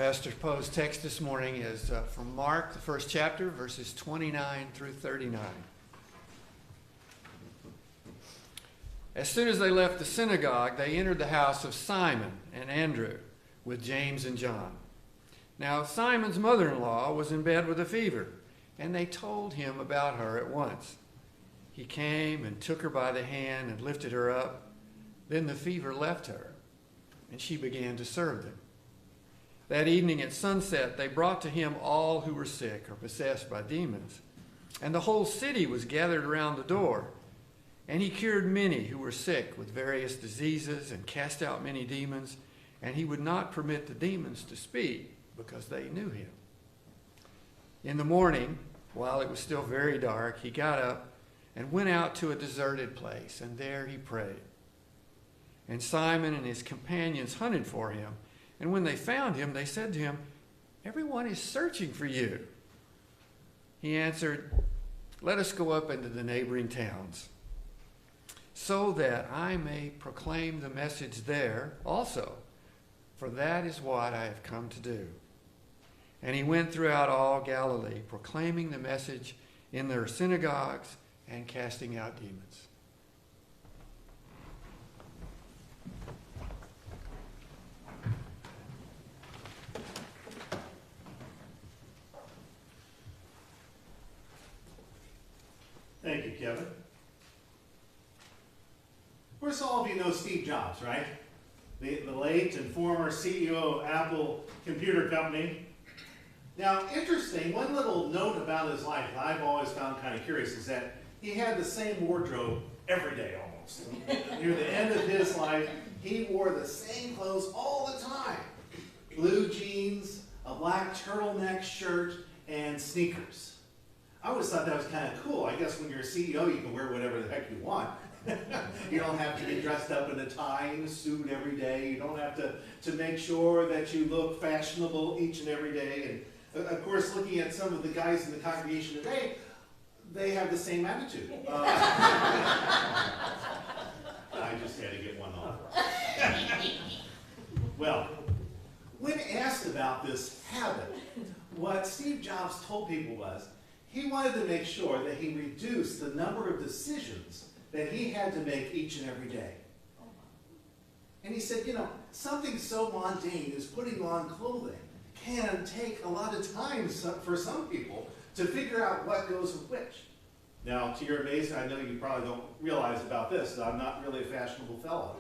Pastor Poe's text this morning is from Mark, the first chapter, verses 29 through 39. As soon as they left the synagogue, they entered the house of Simon and Andrew with James and John. Now Simon's mother-in-law was in bed with a fever, and they told him about her at once. He came and took her by the hand and lifted her up. Then the fever left her, and she began to serve them. That evening at sunset, they brought to him all who were sick or possessed by demons. And the whole city was gathered around the door. And he cured many who were sick with various diseases and cast out many demons. And he would not permit the demons to speak because they knew him. In the morning, while it was still very dark, he got up and went out to a deserted place. And there he prayed. And Simon and his companions hunted for him. And when they found him, they said to him, "Everyone is searching for you." He answered, "Let us go up into the neighboring towns, so that I may proclaim the message there also, for that is what I have come to do." And he went throughout all Galilee, proclaiming the message in their synagogues and casting out demons. Thank you, Kevin. Of course, all of you know Steve Jobs, right? The late and former CEO of Apple Computer Company. Now, interesting, one little note about his life that I've always found kind of curious is that he had the same wardrobe every day almost. Near the end of his life, he wore the same clothes all the time. Blue jeans, a black turtleneck shirt, and sneakers. I always thought that was kind of cool. I guess when you're a CEO, you can wear whatever the heck you want. You don't have to be dressed up in a tie and a suit every day. You don't have to make sure that you look fashionable each and every day. And of course, looking at some of the guys in the congregation today, they have the same attitude. I just had to get one off. Well, when asked about this habit, what Steve Jobs told people was, he wanted to make sure that he reduced the number of decisions that he had to make each and every day. And he said, something so mundane as putting on clothing can take a lot of time for some people to figure out what goes with which. Now, to your amazement, I know you probably don't realize about this, that I'm not really a fashionable fellow.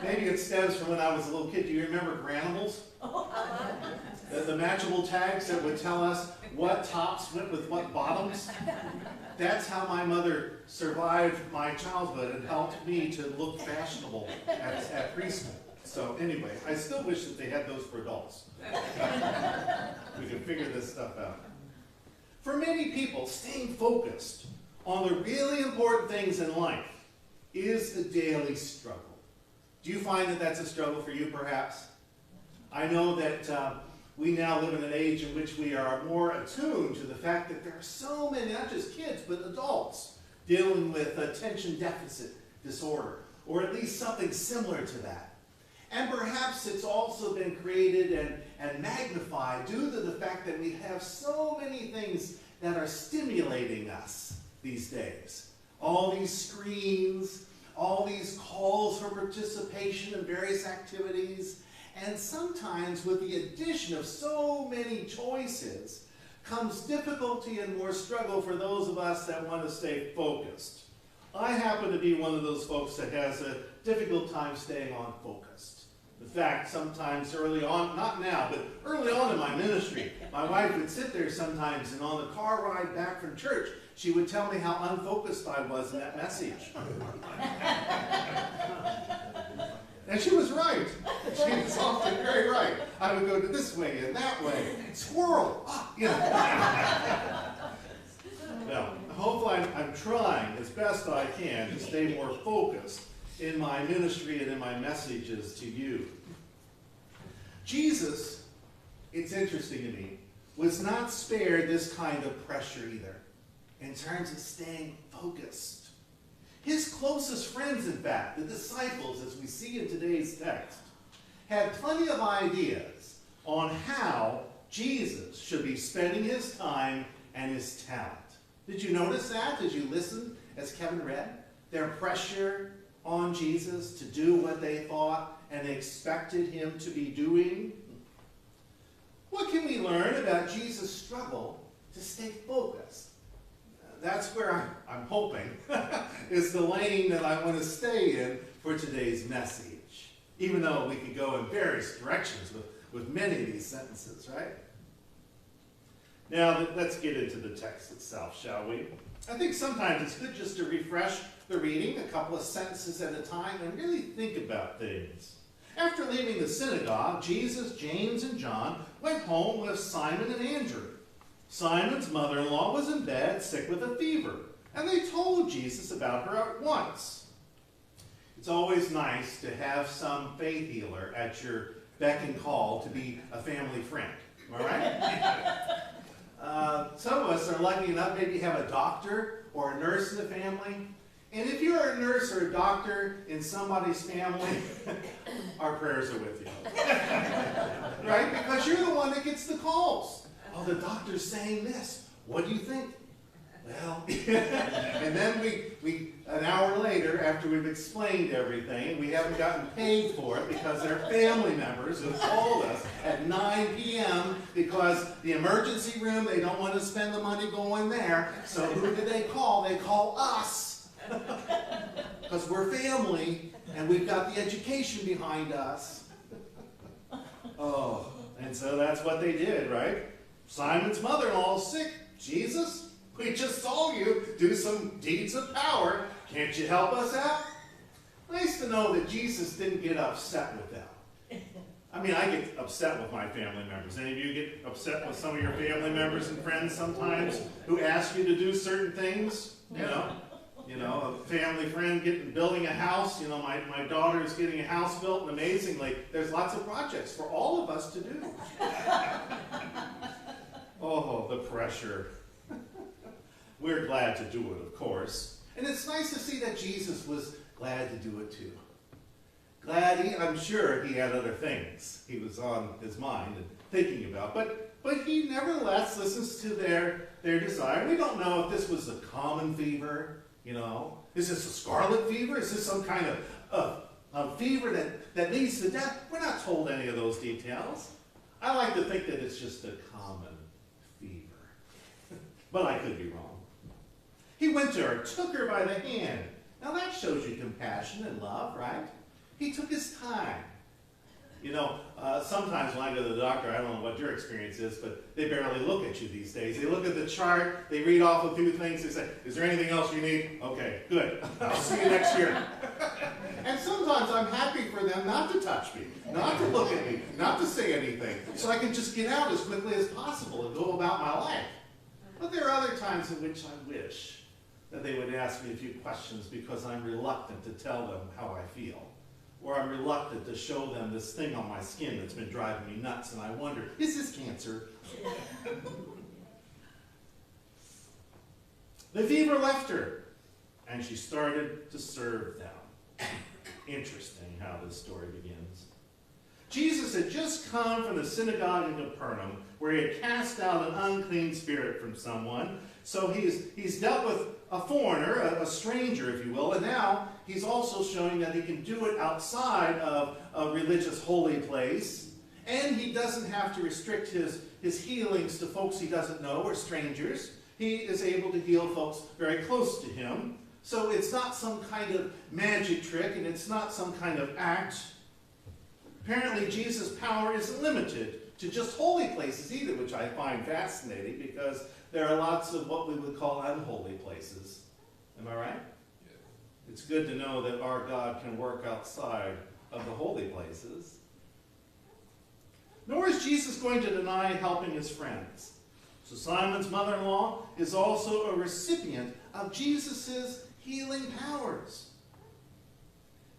Maybe it stems from when I was a little kid. Do you remember Granimals? The matchable tags that would tell us what tops went with what bottoms. That's how my mother survived my childhood and helped me to look fashionable at preschool. So anyway, I still wish that they had those for adults. We can figure this stuff out. For many people, staying focused on the really important things in life is a daily struggle. Do you find that that's a struggle for you, perhaps? I know that we now live in an age in which we are more attuned to the fact that there are so many, not just kids, but adults, dealing with attention deficit disorder, or at least something similar to that. And perhaps it's also been created and magnified due to the fact that we have so many things that are stimulating us these days. All these screens, all these calls for participation in various activities, and sometimes with the addition of so many choices comes difficulty and more struggle for those of us that want to stay focused. I happen to be one of those folks that has a difficult time staying on focused. In fact, sometimes early on, not now, but early on in my ministry, my wife would sit there sometimes, and on the car ride back from church, she would tell me how unfocused I was in that message. And she was right. She was often very right. I would go to this way and that way. Squirrel! Well, hopefully I'm trying as best I can to stay more focused in my ministry and in my messages to you. Jesus, it's interesting to me, was not spared this kind of pressure either in terms of staying focused. His closest friends, in fact, the disciples, as we see in today's text, had plenty of ideas on how Jesus should be spending his time and his talent. Did you notice that? Did you listen as Kevin read? Their pressure on Jesus to do what they thought and expected him to be doing. What can we learn about Jesus' struggle to stay focused? That's where I'm hoping is the lane that I want to stay in for today's message. Even though we could go in various directions with many of these sentences, right? Now, let's get into the text itself, shall we? I think sometimes it's good just to refresh the reading a couple of sentences at a time and really think about things. After leaving the synagogue, Jesus, James, and John went home with Simon and Andrew. Simon's mother-in-law was in bed, sick with a fever, and they told Jesus about her at once. It's always nice to have some faith healer at your beck and call to be a family friend. Am I right? Some of us are lucky enough maybe have a doctor or a nurse in the family. And if you're a nurse or a doctor in somebody's family, our prayers are with you. Right? Because you're the one that gets the calls. Oh, the doctor's saying this. What do you think? Well, and then we an hour later, after we've explained everything, we haven't gotten paid for it because they're family members who called us at 9 p.m. because the emergency room, they don't want to spend the money going there. So who did they call? They call us. Because we're family and we've got the education behind us. Oh, and so that's what they did, right? Simon's mother-in-law is sick. Jesus, we just saw you do some deeds of power. Can't you help us out? Nice to know that Jesus didn't get upset with them. I mean, I get upset with my family members. Any of you get upset with some of your family members and friends sometimes who ask you to do certain things? You know, a family friend building a house. You know, my daughter is getting a house built, and amazingly, there's lots of projects for all of us to do. Oh, the pressure. We're glad to do it, of course. And it's nice to see that Jesus was glad to do it too. I'm sure he had other things he was on his mind and thinking about. But he nevertheless listens to their desire. We don't know if this was a common fever, you know. Is this a scarlet fever? Is this some kind of fever that leads to death? We're not told any of those details. I like to think that it's just a common fever. But I could be wrong. He went to her, took her by the hand. Now that shows you compassion and love, right? He took his time. You know, sometimes when I go to the doctor, I don't know what your experience is, but they barely look at you these days. They look at the chart, they read off a few things, they say, is there anything else you need? Okay, good. I'll see you next year. And sometimes I'm happy for them not to touch me, not to look at me, not to say anything, so I can just get out as quickly as possible and go about my life. But there are other times in which I wish that they would ask me a few questions because I'm reluctant to tell them how I feel. Or I'm reluctant to show them this thing on my skin that's been driving me nuts, and I wonder, is this cancer? The fever left her, and she started to serve them. Interesting how this story begins. Jesus had just come from the synagogue in Capernaum, where he had cast out an unclean spirit from someone. So he's dealt with a foreigner, a stranger, if you will, and now he's also showing that he can do it outside of a religious holy place, and he doesn't have to restrict his healings to folks he doesn't know or strangers. He is able to heal folks very close to him. So it's not some kind of magic trick, and it's not some kind of act. Apparently, Jesus' power isn't limited to just holy places either, which I find fascinating because there are lots of what we would call unholy places. Am I right? Yeah. It's good to know that our God can work outside of the holy places. Nor is Jesus going to deny helping his friends. So Simon's mother-in-law is also a recipient of Jesus' healing powers.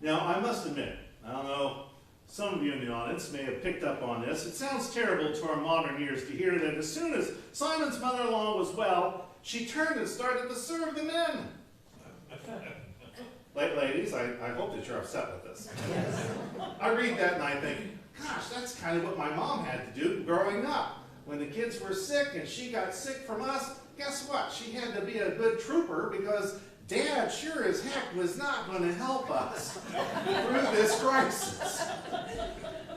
Now, I must admit, I don't know, some of you in the audience may have picked up on this. It sounds terrible to our modern ears to hear that as soon as Simon's mother-in-law was well, she turned and started to serve the men. Ladies, I hope that you're upset with this. I read that and I think, Gosh, that's kind of what my mom had to do growing up. When the kids were sick and she got sick from us, guess what? She had to be a good trooper because Dad sure as heck was not going to help us through this crisis.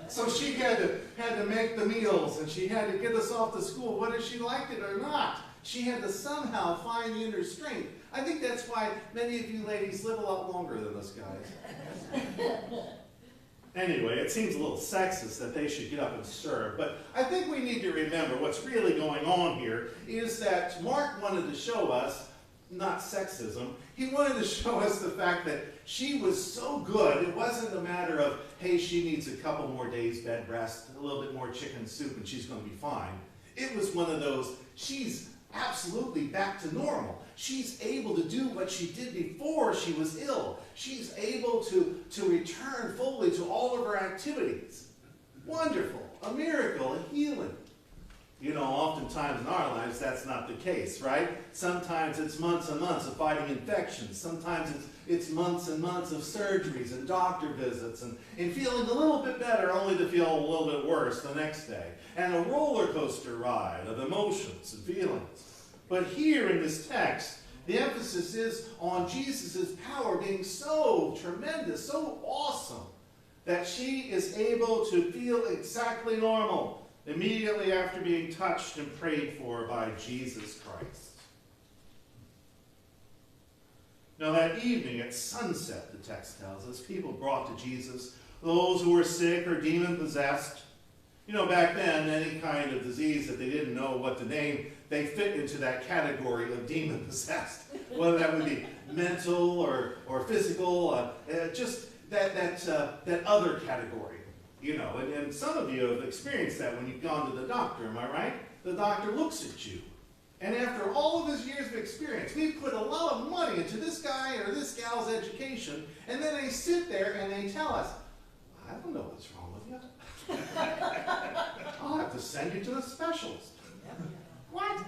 So she had to make the meals, and she had to get us off to school, whether she liked it or not. She had to somehow find the inner strength. I think that's why many of you ladies live a lot longer than us guys. Anyway, it seems a little sexist that they should get up and serve, but I think we need to remember what's really going on here is that Mark wanted to show us, not sexism, he wanted to show us the fact that she was so good, it wasn't a matter of, hey, she needs a couple more days bed rest, a little bit more chicken soup, and she's going to be fine. It was one of those, she's absolutely back to normal. She's able to do what she did before she was ill. She's able to return fully to all of her activities. Wonderful, a miracle, a healing. You know, oftentimes in our lives, that's not the case, right? Sometimes it's months and months of fighting infections. Sometimes it's months and months of surgeries and doctor visits and feeling a little bit better only to feel a little bit worse the next day. And a roller coaster ride of emotions and feelings. But here in this text, the emphasis is on Jesus' power being so tremendous, so awesome, that she is able to feel exactly normal immediately after being touched and prayed for by Jesus Christ. Now that evening at sunset, the text tells us, people brought to Jesus those who were sick or demon-possessed. You know, back then, any kind of disease that they didn't know what to name, they fit into that category of demon-possessed. Whether that would be mental or physical, just that other category. You know, and some of you have experienced that when you've gone to the doctor, am I right? The doctor looks at you. And after all of his years of experience, we've put a lot of money into this guy or this gal's education, and then they sit there and they tell us, I don't know what's wrong with you. I'll have to send you to a specialist. What?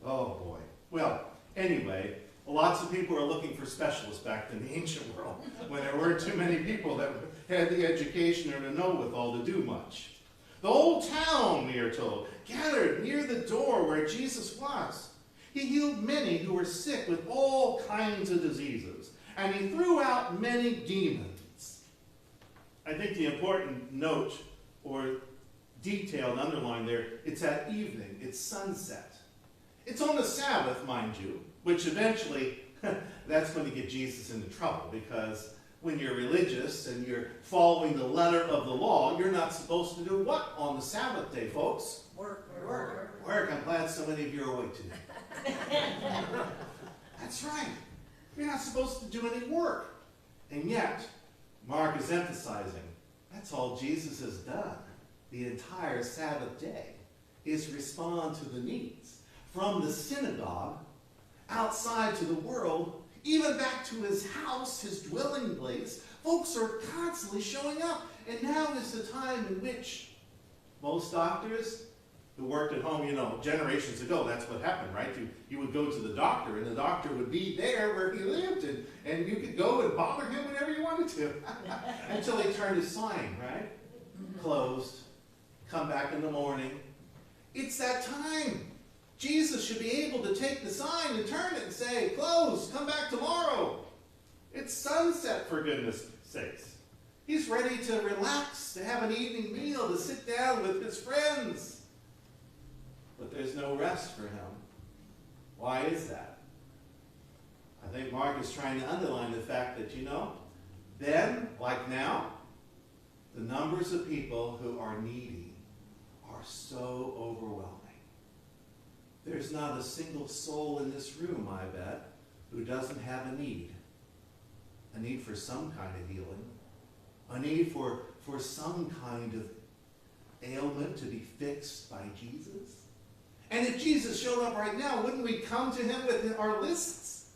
Oh, boy. Well, anyway, lots of people are looking for specialists back in the ancient world when there weren't too many people that had the education or the know-withal to do much. The whole town, we are told, gathered near the door where Jesus was. He healed many who were sick with all kinds of diseases, and he threw out many demons. I think the important note or detail and underline there, it's at evening, it's sunset. It's on the Sabbath, mind you, which eventually, that's going to get Jesus into trouble, because when you're religious and you're following the letter of the law, you're not supposed to do what on the Sabbath day, folks? Work. I'm glad so many of you are awake today. That's right. You're not supposed to do any work. And yet, Mark is emphasizing, that's all Jesus has done the entire Sabbath day, is respond to the needs. From the synagogue, outside to the world, even back to his house, his dwelling place, folks are constantly showing up. And now is the time in which most doctors who worked at home, you know, generations ago, that's what happened, right? You would go to the doctor, and the doctor would be there where he lived, and you could go and bother him whenever you wanted to. Until he turned his sign, right? Closed. Come back in the morning. It's that time. Jesus should be able to take the sign and turn it and say, close, come back tomorrow. It's sunset, for goodness sakes. He's ready to relax, to have an evening meal, to sit down with his friends. But there's no rest for him. Why is that? I think Mark is trying to underline the fact that, you know, then, like now, the numbers of people who are needy are so overwhelming. There's not a single soul in this room, I bet, who doesn't have a need for some kind of healing, a need for some kind of ailment to be fixed by Jesus. And if Jesus showed up right now, wouldn't we come to him with our lists?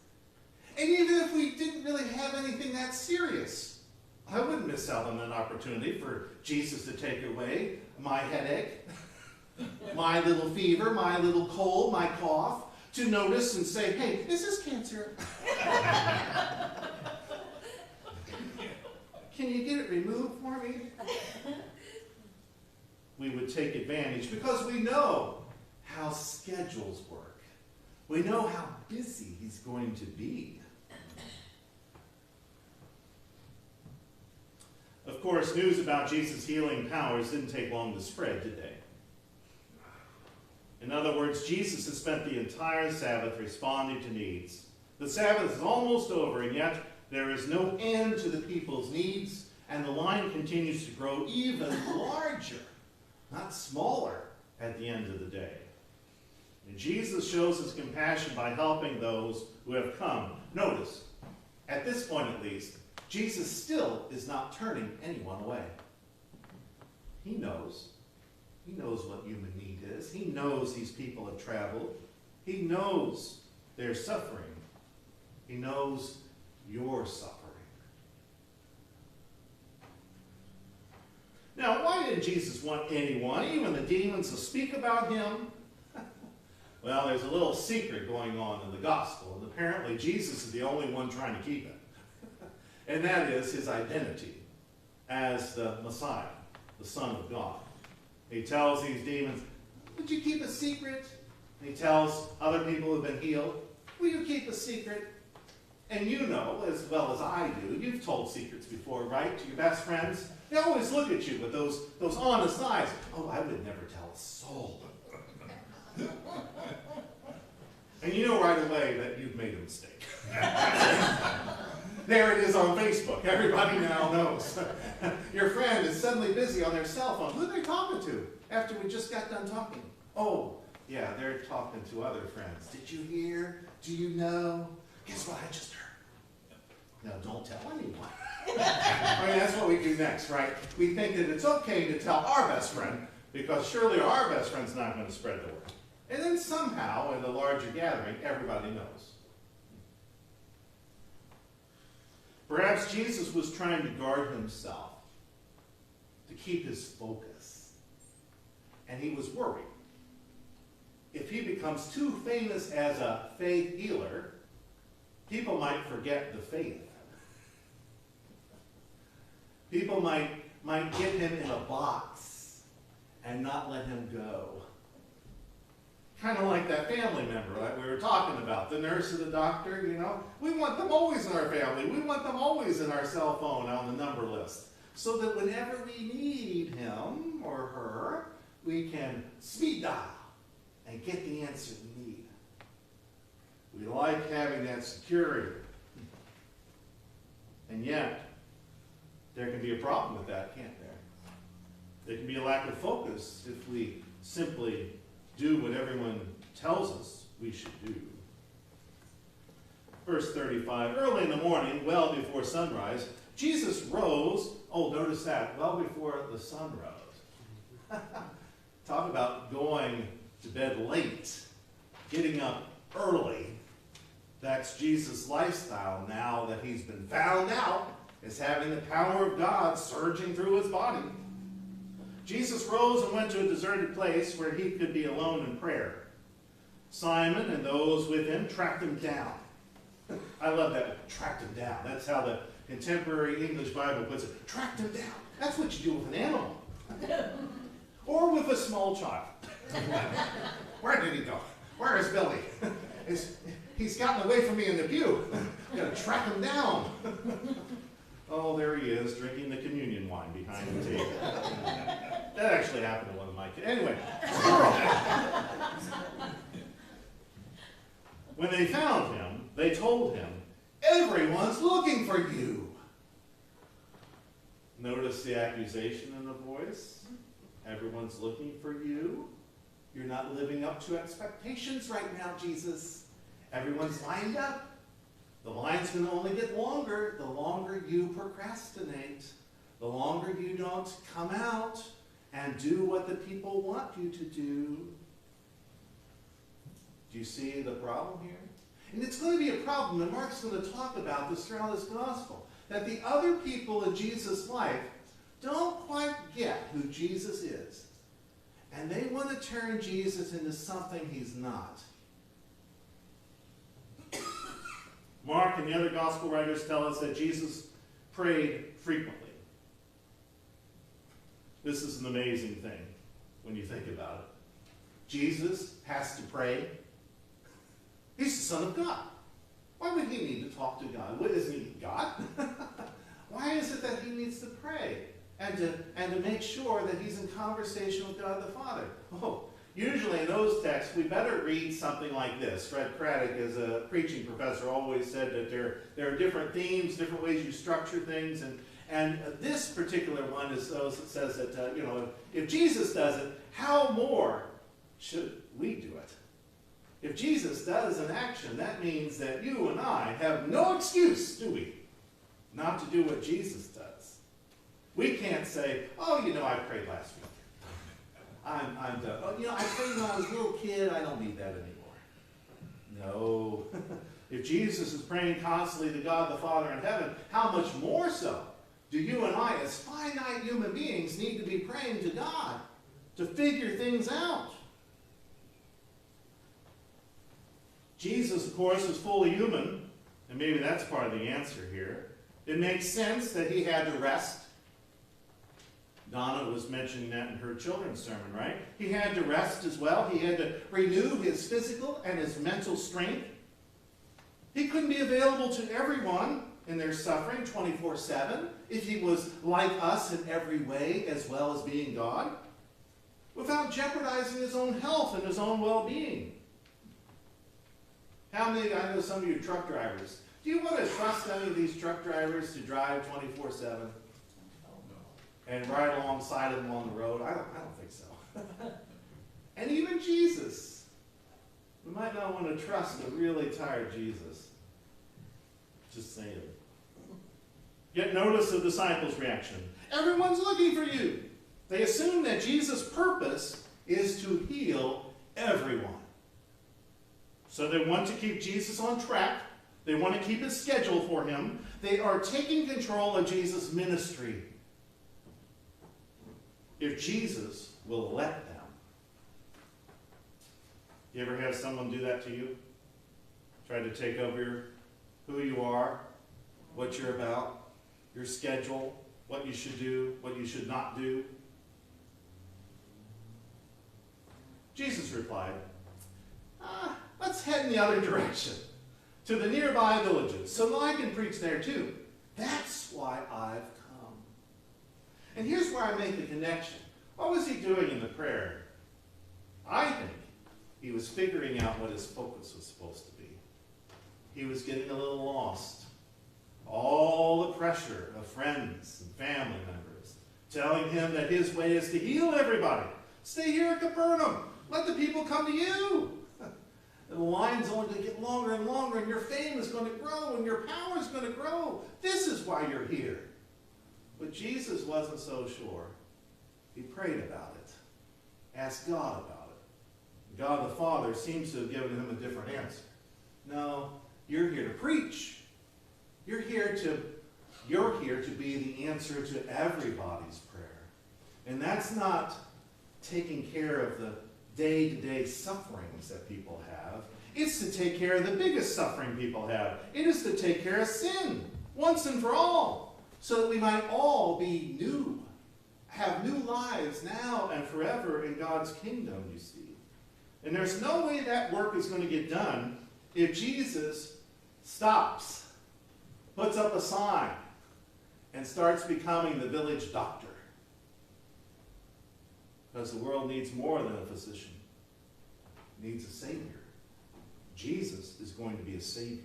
And even if we didn't really have anything that serious, I wouldn't miss out on an opportunity for Jesus to take away my headache, my little fever, my little cold, my cough, to notice and say, hey, is this cancer? Can you get it removed for me? We would take advantage because we know how schedules work. We know how busy he's going to be. Of course, news about Jesus' healing powers didn't take long to spread, did they? In other words, Jesus has spent the entire Sabbath responding to needs. The Sabbath is almost over, and yet there is no end to the people's needs, and the line continues to grow even larger, not smaller, at the end of the day. And Jesus shows his compassion by helping those who have come. Notice, at this point at least, Jesus still is not turning anyone away. He knows. He knows what human need is. He knows these people have traveled. He knows their suffering. He knows your suffering. Now, why did Jesus want anyone, even the demons, to speak about him? Well, there's a little secret going on in the gospel, and apparently Jesus is the only one trying to keep it. And that is his identity as the Messiah, the Son of God. He tells these demons, would you keep a secret? And he tells other people who have been healed, will you keep a secret? And you know, as well as I do, you've told secrets before, right? To your best friends. They always look at you with those honest eyes. Oh, I would never tell a soul. And you know right away that you've made a mistake. There it is on Facebook. Everybody now knows. Your friend is suddenly busy on their cell phone. Who are they talking to after we just got done talking? Oh, yeah, they're talking to other friends. Did you hear? Do you know? Guess what I just heard? Now, don't tell anyone. I mean, that's what we do next, right? We think that it's okay to tell our best friend because surely our best friend's not going to spread the word. And then somehow, in the larger gathering, everybody knows. Perhaps Jesus was trying to guard himself, to keep his focus. And he was worried. If he becomes too famous as a faith healer, people might forget the faith. People might get him in a box and not let him go. Kind of like that family member that we were talking about, the nurse or the doctor, you know. We want them always in our family. We want them always in our cell phone on the number list. So that whenever we need him or her, we can speed dial and get the answer we need. We like having that security. And yet, there can be a problem with that, can't there? There can be a lack of focus if we simply do what everyone tells us we should do. Verse 35, early in the morning, well before sunrise, Jesus rose. Oh, notice that, well before the sun rose. Talk about going to bed late, getting up early. That's Jesus' lifestyle now that he's been found out as having the power of God surging through his body. Jesus rose and went to a deserted place where he could be alone in prayer. Simon and those with him tracked him down. I love that, tracked him down. That's how the contemporary English Bible puts it. Tracked him down. That's what you do with an animal. Or with a small child. Where did he go? Where is Billy? He's gotten away from me in the pew. I'm going to track him down. Oh, there he is, drinking the communion wine behind the table. That actually happened to one of my kids. Anyway, when they found him, they told him, everyone's looking for you. Notice the accusation in the voice. Everyone's looking for you. You're not living up to expectations right now, Jesus. Everyone's lined up. The line's going to only get longer the longer you procrastinate, the longer you don't come out and do what the people want you to do. Do you see the problem here? And it's going to be a problem, and Mark's going to talk about this throughout his gospel, that the other people in Jesus' life don't quite get who Jesus is. And they want to turn Jesus into something he's not. Mark and the other gospel writers tell us that Jesus prayed frequently. This is an amazing thing when you think about it. Jesus has to pray. He's the Son of God. Why would he need to talk to God? What, isn't he God? Why is it that he needs to pray and to make sure that he's in conversation with God the Father? Oh, usually in those texts, we better read something like this. Fred Craddock, as a preaching professor, always said that there are different themes, different ways you structure things, and this particular one is those that says that if Jesus does it, how more should we do it? If Jesus does an action, that means that you and I have no excuse, do we, not to do what Jesus does. We can't say, oh, I prayed last week. I'm done. Oh, I prayed when I was a little kid. I don't need that anymore. No. If Jesus is praying constantly to God the Father in heaven, how much more so do you and I, as finite human beings, need to be praying to God to figure things out? Jesus, of course, is fully human, and maybe that's part of the answer here. It makes sense that he had to rest. Donna was mentioning that in her children's sermon, right? He had to rest as well. He had to renew his physical and his mental strength. He couldn't be available to everyone in their suffering 24/7 if he was like us in every way as well as being God, without jeopardizing his own health and his own well-being. How many, I know some of you truck drivers, do you want to trust any of these truck drivers to drive 24/7? And ride alongside of them on the road? I don't think so. And even Jesus. We might not want to trust a really tired Jesus. Just saying. Yet notice the disciples' reaction. Everyone's looking for you. They assume that Jesus' purpose is to heal everyone. So they want to keep Jesus on track. They want to keep his schedule for him. They are taking control of Jesus' ministry. If Jesus will let them. You ever have someone do that to you? Try to take over who you are, what you're about, your schedule, what you should do, what you should not do? Jesus replied, let's head in the other direction, to the nearby villages, so that I can preach there too. That's why I've come. And here's where I make the connection. What was he doing in the prayer? I think he was figuring out what his focus was supposed to be. He was getting a little lost. All the pressure of friends and family members telling him that his way is to heal everybody. Stay here at Capernaum. Let the people come to you. And the line's only going to get longer and longer, and your fame is going to grow, and your power is going to grow. This is why you're here. But Jesus wasn't so sure. He prayed about it, asked God about it. God the Father seems to have given him a different answer. No, you're here to preach. You're here to be the answer to everybody's prayer. And that's not taking care of the day-to-day sufferings that people have. It's to take care of the biggest suffering people have. It is to take care of sin once and for all, so that we might all be new, have new lives now and forever in God's kingdom, you see. And there's no way that work is going to get done if Jesus stops, puts up a sign, and starts becoming the village doctor. Because the world needs more than a physician. It needs a Savior. Jesus is going to be a Savior.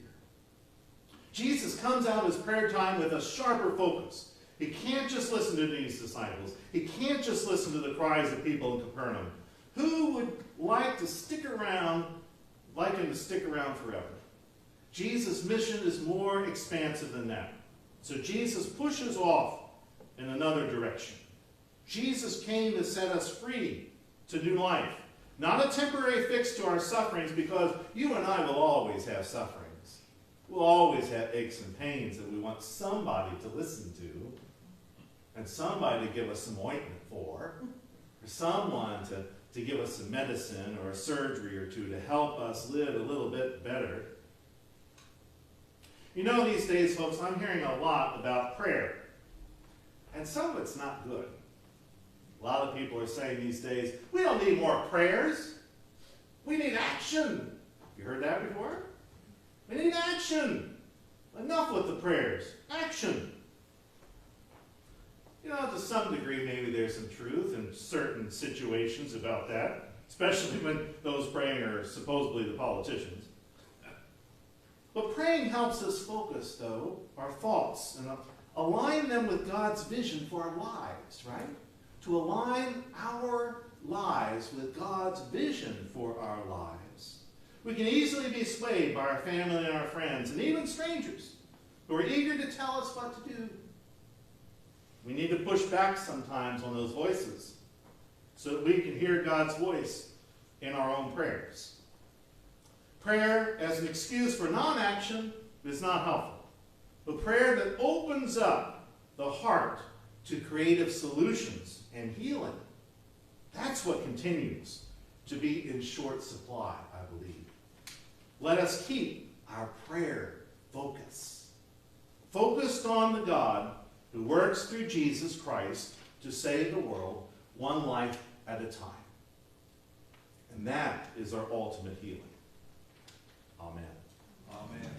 Jesus comes out of his prayer time with a sharper focus. He can't just listen to these disciples. He can't just listen to the cries of people in Capernaum. Who would like him to stick around forever? Jesus' mission is more expansive than that. So Jesus pushes off in another direction. Jesus came to set us free to new life. Not a temporary fix to our sufferings, because you and I will always have sufferings. We'll always have aches and pains that we want somebody to listen to, and somebody to give us some ointment for, or someone to give us some medicine or a surgery or two to help us live a little bit better. You know, these days, folks, I'm hearing a lot about prayer. And some of it's not good. A lot of people are saying these days, we don't need more prayers. We need action. You heard that before? We need action. Enough with the prayers. Action. You know, to some degree, maybe there's some truth in certain situations about that, especially when those praying are supposedly the politicians. But praying helps us focus, though, our thoughts and align them with God's vision for our lives, right? To align our lives with God's vision for our lives. We can easily be swayed by our family and our friends, and even strangers, who are eager to tell us what to do. We need to push back sometimes on those voices so that we can hear God's voice in our own prayers. Prayer as an excuse for non-action is not helpful. But prayer that opens up the heart to creative solutions and healing, that's what continues to be in short supply, I believe. Let us keep our prayer focused on the God who works through Jesus Christ to save the world one life at a time. And that is our ultimate healing. Amen. Amen.